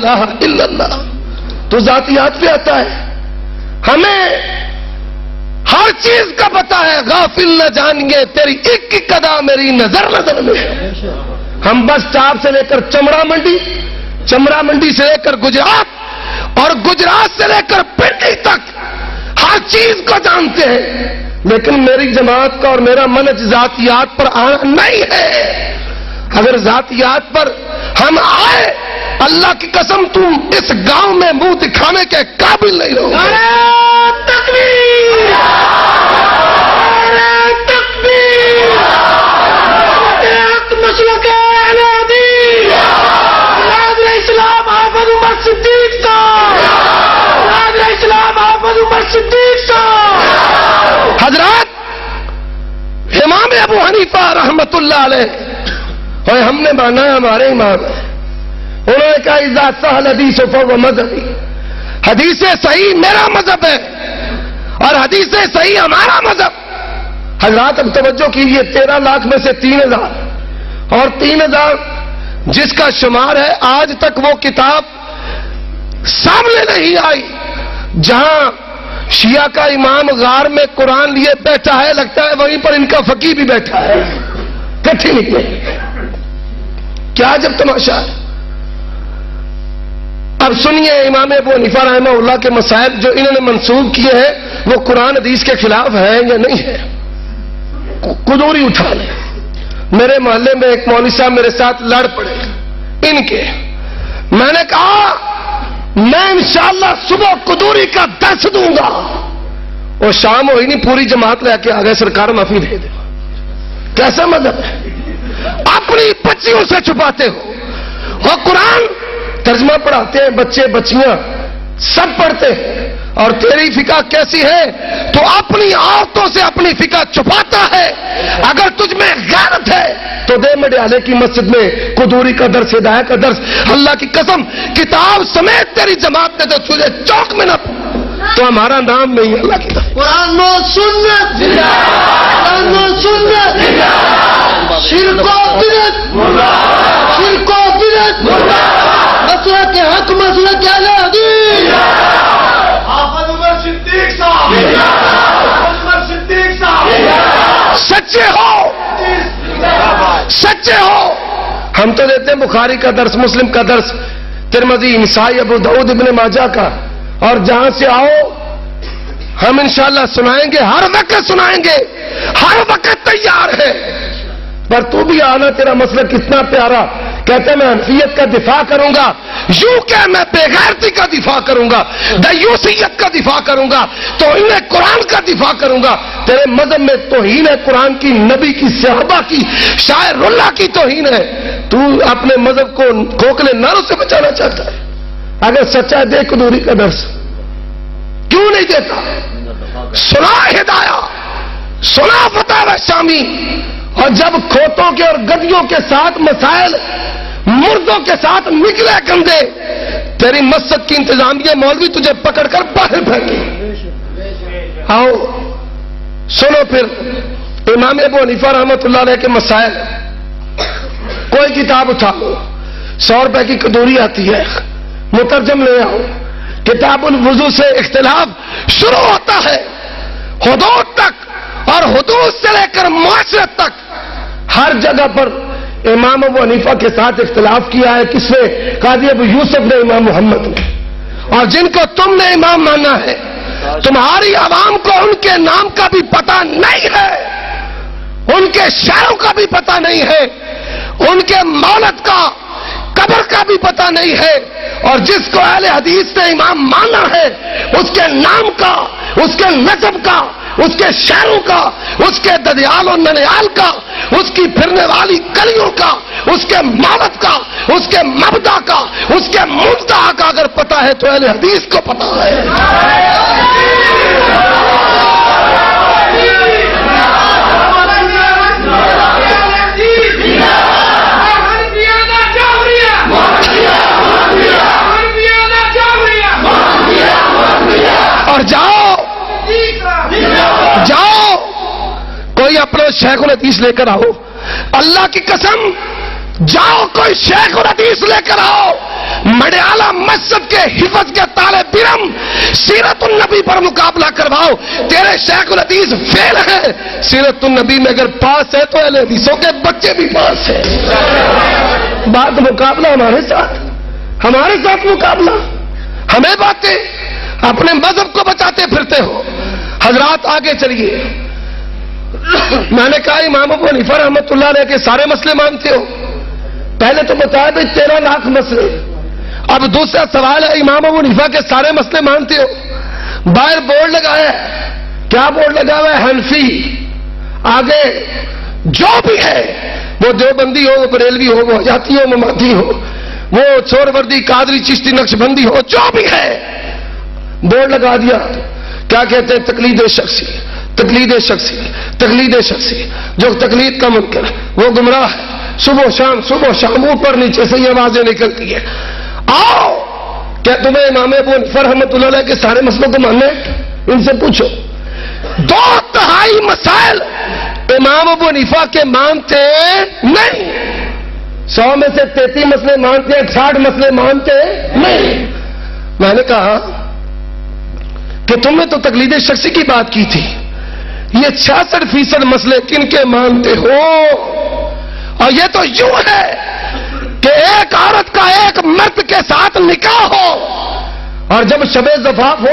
الہ الا اللہ. تو ذاتیات پہ آتا ہے. ہمیں ہر چیز کا پتا ہے. غافل نہ جانیے تیری ایک ایک ادا میری نظر نظر میں ہے. ہم بس اسٹاپ سے لے کر چمڑا منڈی سے لے کر گجرات اور گجرات سے لے کر پنڈی تک ہر چیز کو جانتے ہیں. لیکن میری جماعت کا اور میرا منہج ذاتیات پر آنا نہیں ہے. اگر ذاتیات پر ہم آئے اللہ کی قسم تم اس گاؤں میں منہ دکھانے کے قابل نہیں رہو. تکبیر تکبیر. ایک مسلک اہل حدیث ناظر اسلام حافظ عمر صدیق صاحب. ناظر اسلام حافظ عمر صدیق صاحب. حضرات امام ابو حنیفہ رحمت اللہ علیہ اور ہم نے مانا ہے ہمارے امام ہے. انہوں نے کہا اذا صح الحدیث فهو مذہبی. حدیث صحیح میرا مذہب ہے اور حدیث صحیح ہمارا مذہب. حضرات اب توجہ کیجیے. 13 لاکھ میں سے 3,000 اور 3,000 جس کا شمار ہے آج تک وہ کتاب سامنے نہیں آئی. جہاں شیعہ کا امام غار میں قرآن لیے بیٹھا ہے لگتا ہے وہیں پر ان کا فقیہ بھی بیٹھا ہے. کٹھی نکلے. کیا جب تماشا ہے. اب سنیے امام ابو حنیفہ رحمہ اللہ کے مسائل جو انہوں نے منسوب کیے ہیں وہ قرآن حدیث کے خلاف ہیں یا نہیں ہے. قدوری اٹھا لیں. میرے محلے میں ایک مولوی صاحب میرے ساتھ لڑ پڑے ان کے. میں نے کہا میں انشاءاللہ صبح قدوری کا درس دوں گا. اور شام ہوئی نہیں پوری جماعت لے کے آ گئے سرکار معافی دے دے. کیسا مذہب ہے. اپنی بچیوں سے چھپاتے ہو. اور قرآن ترجمہ پڑھاتے ہیں بچے بچیاں سب پڑھتے ہیں. اور تیری فقہ کیسی ہے تو اپنی عورتوں سے اپنی فقہ چھپاتا ہے. اگر تجھ میں غیرت ہے تو دے مڈیالے کی مسجد میں قدوری کا درس ہدایت کا درس. اللہ کی قسم کتاب سمیت تیری جماعت نے تو تجھے چوک میں نہ تو ہمارا نام نہیں. اللہ کی قسم قرآن و سنت قرآن و سنت شرک و بدعت شرک و بدعت مسئلہ کے حق مسئلہ کے اہل حدیث. حافظ عمر صدیق صاحب. عمر صدیق صاحب سچے ہو سچے ہو. ہم تو دیتے ہیں بخاری کا درس مسلم کا درس ترمذی نسائی ابو داؤد ابن ماجہ کا. اور جہاں سے آؤ ہم انشاءاللہ سنائیں گے. ہر وقت سنائیں گے. ہر وقت تیار ہے. پر تو بھی آنا تیرا مسئلہ کتنا پیارا. کہتے ہیں میں حنفیت کا دفاع کروں گا. یوں کہ میں بے غیرتی کا دفاع کروں گا دیوسیت کا دفاع کروں گا توہین قرآن کا دفاع کروں گا. تیرے مذہب میں توہین ہے قرآن کی نبی کی صحابہ کی شاعر اللہ کی توہین ہے. تو اپنے مذہب کو کھوکھلے نعروں سے بچانا چاہتا ہے. اگر سچا ہے دے قدوری کا درس. کیوں نہیں دیتا. سنا ہدایہ سنا فتاوی شامی. اور جب کھوتوں کے اور گدیوں کے ساتھ مسائل مردوں کے ساتھ نکلے کندھے تیری مسجد کی انتظامیہ مولوی تجھے پکڑ کر باہر پھینکے. آؤ سنو پھر امام ابو حنیفہ رحمت اللہ علیہ کے مسائل. کوئی کتاب اٹھا لو 100 روپے کی قدوری آتی ہے مترجم لے آؤ. کتاب الوضو سے اختلاف شروع ہوتا ہے حدود تک اور حدود سے لے کر معاشرت تک ہر جگہ پر امام ابو حنیفہ کے ساتھ اختلاف کیا ہے. کس نے؟ قاضی ابو یوسف نے امام محمد نے. اور جن کو تم نے امام مانا ہے تمہاری عوام کو ان کے نام کا بھی پتہ نہیں ہے. ان کے شعروں کا بھی پتہ نہیں ہے. ان کے مولد کا قبر کا بھی پتہ نہیں ہے. اور جس کو اہل حدیث نے امام مانا ہے اس کے نام کا اس کے نسب کا اس کے شہروں کا اس کے ددیال و ننیال کا اس کی پھرنے والی گلیوں کا اس کے مولد کا اس کے مبدا کا اس کے منتہا کا اگر پتہ ہے تو اہل حدیث کو پتہ ہے. اور جاؤ کوئی اپنا شیخ الحدیث لے کر آؤ. اللہ کی قسم جاؤ کوئی شیخ الحدیث لے کر آؤ. مڈیالہ کے حفظ کے طالب علم سیرت النبی پر مقابلہ کرواؤ. تیرے شیخ الحدیث فیل ہے, سیرت النبی میں اگر پاس ہے تو اہل حدیثوں کے بچے بھی پاس ہیں. بات مقابلہ ہمارے ساتھ مقابلہ. ہمیں باتیں اپنے مذہب کو بچاتے پھرتے ہو. حضرات آگے چلیے. میں نے کہا امام ابو حنیفہ رحمۃ اللہ علیہ کے سارے مسئلے مانتے ہو؟ پہلے تو بتایا بھائی 13 لاکھ مسئلے. اب دوسرا سوال ہے امام ابو حنیفہ کے سارے مسئلے مانتے ہو؟ باہر بورڈ لگایا ہے. کیا بورڈ لگا ہوا ہے؟ حنفی. آگے جو بھی ہے, وہ دیوبندی ہو, وہ بریلوی ہو, وہ حجاتی ہو, مماتی ہو, وہ سہروردی, قادری, چشتی, نقشبندی ہو, جو بھی ہے بورڈ لگا دیا. کیا کہتے ہیں؟ تقلید شخصی, تقلید شخصی, تقلید شخصی. جو تقلید کا منکر ہے وہ گمراہ ہے. صبح شام اوپر نیچے سے یہ آوازیں نکلتی ہیں. آؤ, کیا تمہیں امام ابو حنیفہ رحمۃ اللہ علیہ کے سارے مسئلوں کو ماننا ہے؟ ان سے پوچھو. 2/3 مسائل امام ابو حنیفہ کے مانتے نہیں. 100 میں سے 33 مسئلے مانتے ہیں, 60 مسئلے مانتے نہیں. میں نے کہا کہ تم نے تو تقلید شخصی کی بات کی تھی, یہ 66% مسئلے کن کے مانتے ہو؟ اور یہ تو یوں ہے کہ ایک عورت کا ایک مرد کے ساتھ نکاح ہو, اور جب شب زفاف ہو